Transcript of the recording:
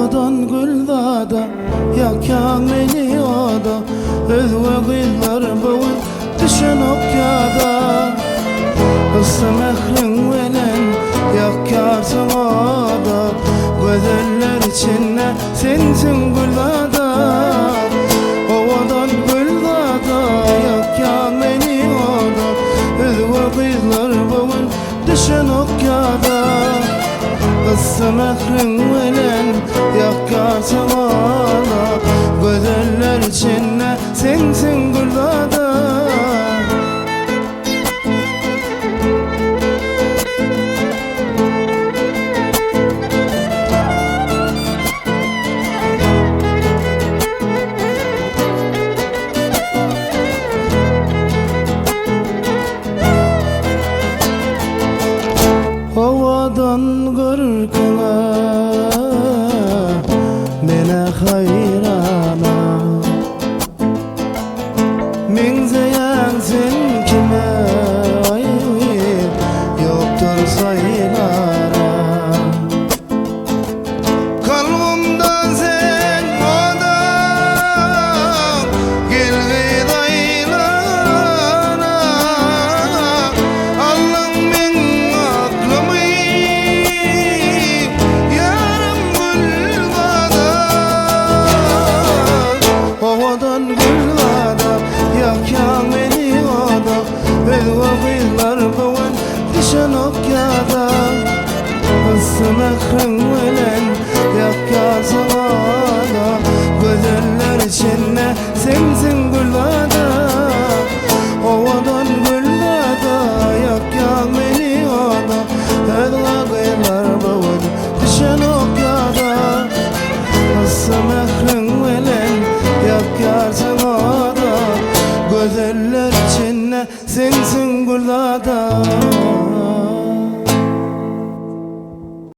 Ovadan güldada yakan beni oda Özve gıylar boğun düşen okyada Kısa mehrin velen yakarsın oda Gözeller içinde sensin güldada Ovadan güldada yakan beni oda Özve gıylar boğun düşen okyada Kısa mehrin velen yakarsın oda Gözeller içinde sensin güldada Ovadan görküne mene hayrana Min zeyan sen kime yoktur sayılara Kalbimden sen odan gelgid aylana Allah'ım min aklımı yarım gülgada Ovadan gülgada yakan beni oda Belva gıylar boğun düşen okyada Kısa mehrin velen yakarsın oda Gözeller içinde sensin gülgada Ovadan gülgada yakan beni oda Belva gıylar boğun düşen okyada Kısa mehrin velen yakarsın oda Gözeller içinde sensin gülgada